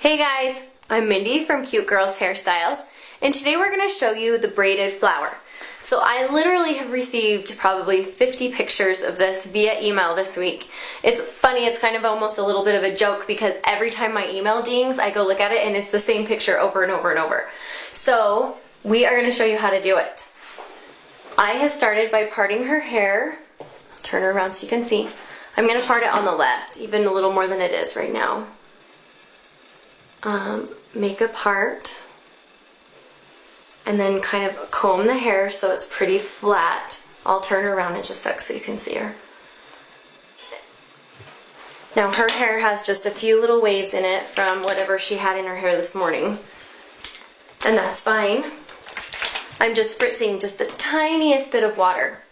Hey guys, I'm Mindy from Cute Girls Hairstyles, and today we're going to show you the braided flower. So I literally have received probably 50 pictures of this via email this week. It's funny, it's kind of almost a little bit of a joke because every time my email dings, I go look at it and it's the same picture over and over and over. So we are going to show you how to do it. I have started by parting her hair. I'll turn her around so you can see. I'm going to part it on the left, even a little more than it is right now. Make a part and then kind of comb the hair so it's pretty flat. I'll turn her around in just a sec so you can see her. Now her hair has just a few little waves in it from whatever she had in her hair this morning, and that's fine. I'm just spritzing just the tiniest bit of water.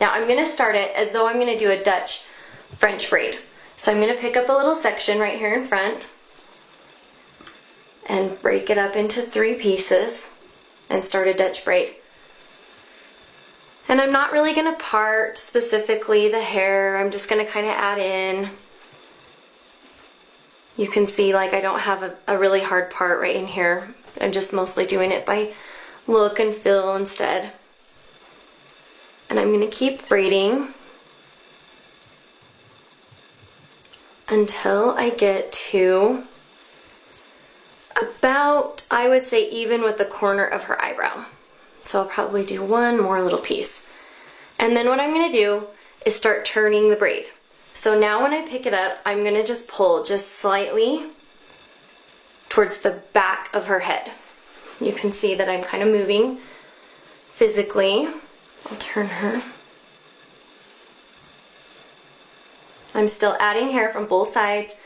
Now I'm going to start it as though I'm going to do a Dutch French braid. So I'm going to pick up a little section right here in front and break it up into 3 pieces and start a Dutch braid. And I'm not really going to part specifically the hair, I'm just going to kind of add in. You can see like I don't have a really hard part right in here. I'm just mostly doing it by look and feel instead. And I'm going to keep braiding until I get to about, I would say, even with the corner of her eyebrow. So I'll probably do one more little piece. And then what I'm going to do is start turning the braid. So now when I pick it up, I'm going to just pull just slightly towards the back of her head. You can see that I'm kind of moving physically. I'll turn her. I'm still adding hair from both sides.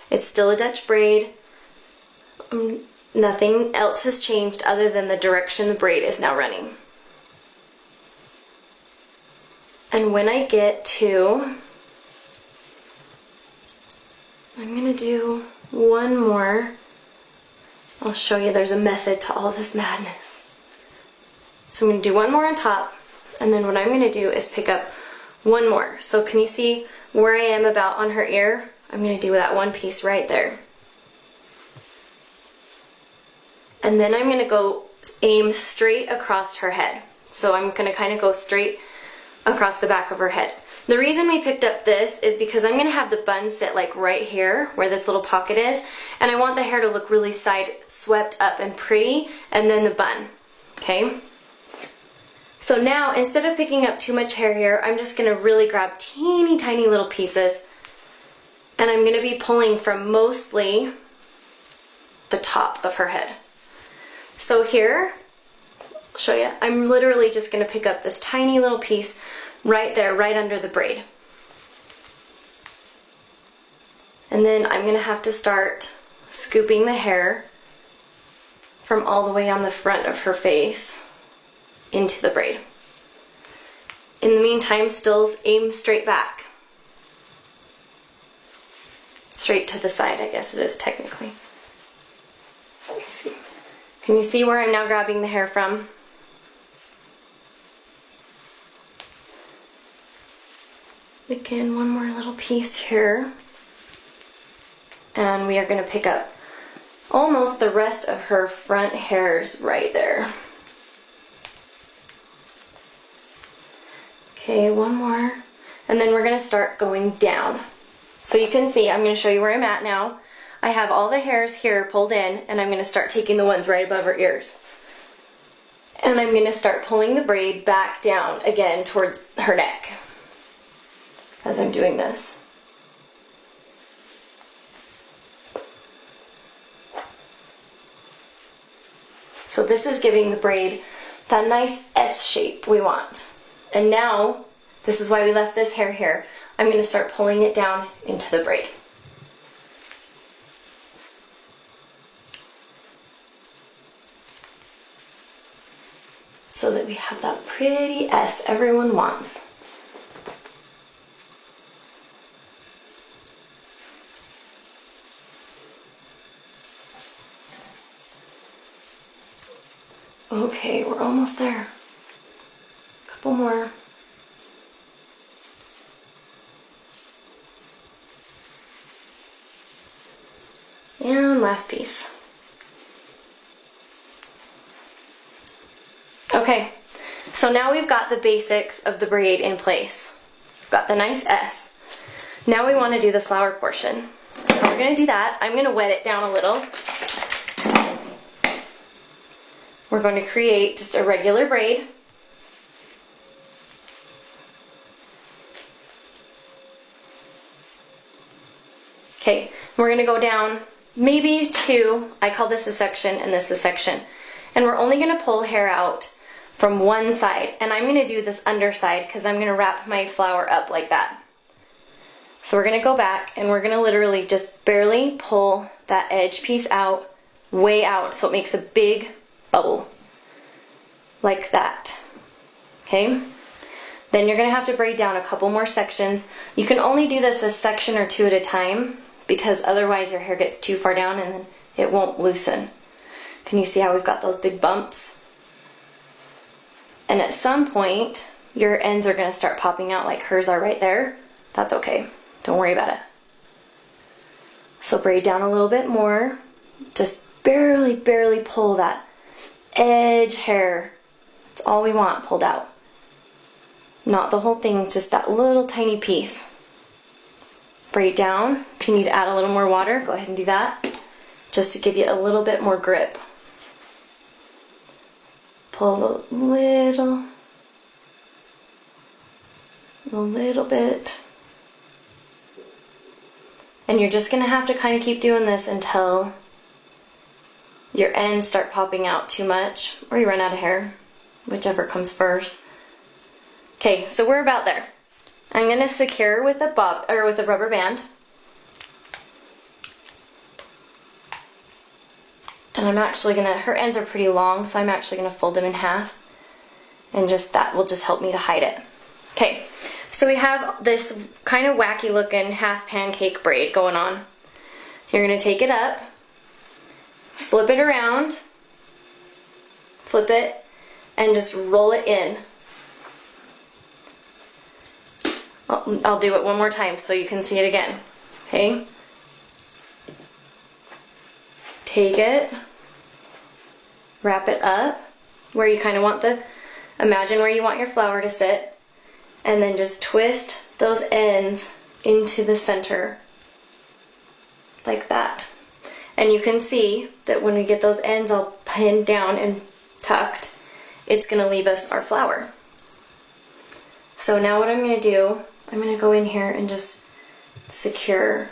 It's still a Dutch braid. Nothing else has changed other than the direction the braid is now running. And when I get to, I'm going to do one more. I'll show you there's a method to all this madness. So I'm going to do one more on top, and then what I'm going to do is pick up one more. So can you see where I am about on her ear? I'm going to do that one piece right there. And then I'm going to go aim straight across her head. So I'm going to kind of go straight across the back of her head. The reason we picked up this is because I'm going to have the bun sit like right here where this little pocket is, and I want the hair to look really side swept up and pretty, and then the bun. Okay? So now instead of picking up too much hair here, I'm just going to really grab teeny tiny little pieces, and I'm going to be pulling from mostly the top of her head. So here, I'll show you, I'm literally just going to pick up this tiny little piece right there, right under the braid. And then I'm going to have to start scooping the hair from all the way on the front of her face into the braid. In the meantime, still aim straight back. Straight to the side, I guess it is technically. Let me see. Can you see where I'm now grabbing the hair from? Again, one more little piece here. And we are going to pick up almost the rest of her front hairs right there. Okay, one more. And then we're going to start going down. So you can see, I'm going to show you where I'm at now. I have all the hairs here pulled in, and I'm going to start taking the ones right above her ears. And I'm going to start pulling the braid back down again towards her neck as I'm doing this. So this is giving the braid that nice S shape we want. And now, this is why we left this hair here. I'm going to start pulling it down into the braid. So that we have that pretty S everyone wants. Okay, we're almost there. Couple more. And last piece. Okay, so now we've got the basics of the braid in place. We've got the nice S. Now we want to do the flower portion. So we're going to do that. I'm going to wet it down a little. We're going to create just a regular braid. Okay, we're going to go down maybe 2. I call this a section and this a section. And we're only going to pull hair out from one side. And I'm going to do this underside because I'm going to wrap my flower up like that. So we're going to go back and we're going to literally just barely pull that edge piece out, way out, so it makes a big bubble. Like that. Okay? Then you're going to have to braid down a couple more sections. You can only do this a section or 2 at a time because otherwise your hair gets too far down and then it won't loosen. Can you see how we've got those big bumps? And at some point, your ends are going to start popping out like hers are right there. That's okay. Don't worry about it. So braid down a little bit more. Just barely pull that edge hair. That's all we want pulled out. Not the whole thing, just that little tiny piece. Braid down. If you need to add a little more water, go ahead and do that. Just to give you a little bit more grip. Pull a little bit. And you're just going to have to kind of keep doing this until your ends start popping out too much or you run out of hair, whichever comes first. Okay, so we're about there. I'm going to secure with a bob or with a rubber band. And I'm actually going to, her ends are pretty long, so I'm actually going to fold them in half. And just that will just help me to hide it. Okay, so we have this kind of wacky looking half pancake braid going on. You're going to take it up, flip it around, flip it, and just roll it in. I'll do it one more time so you can see it again. Okay? Take it, wrap it up where you kind of want imagine where you want your flower to sit, and then just twist those ends into the center like that. And you can see that when we get those ends all pinned down and tucked, it's going to leave us our flower. So now what I'm going to do, I'm going to go in here and just secure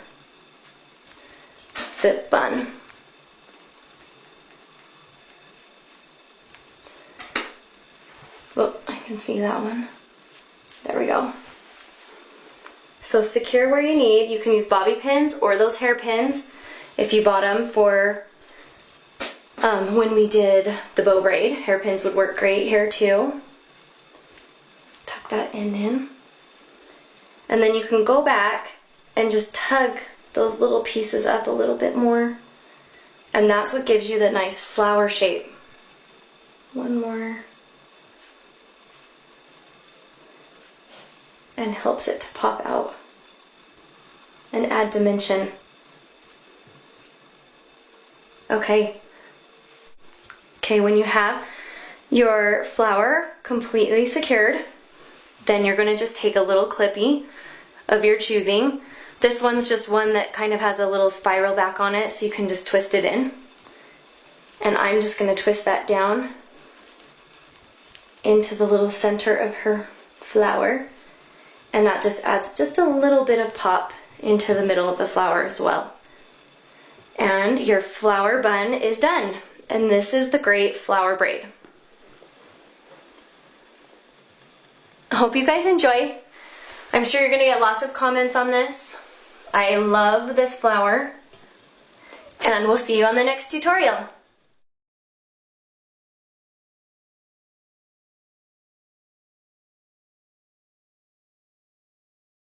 the bun. Oh, I can see that one. There we go. So secure where you need. You can use bobby pins or those hair pins if you bought them for when we did the bow braid. Hair pins would work great here too. Tuck that end in. And then you can go back and just tug those little pieces up a little bit more. And that's what gives you the nice flower shape. One more. And helps it to pop out and add dimension. Okay, when you have your flower completely secured, then you're going to just take a little clippy of your choosing. This one's just one that kind of has a little spiral back on it, so you can just twist it in. And I'm just going to twist that down into the little center of her flower. And that just adds just a little bit of pop into the middle of the flower as well. And your flower bun is done. And this is the great flower braid. I hope you guys enjoy. I'm sure you're going to get lots of comments on this. I love this flower. And we'll see you on the next tutorial.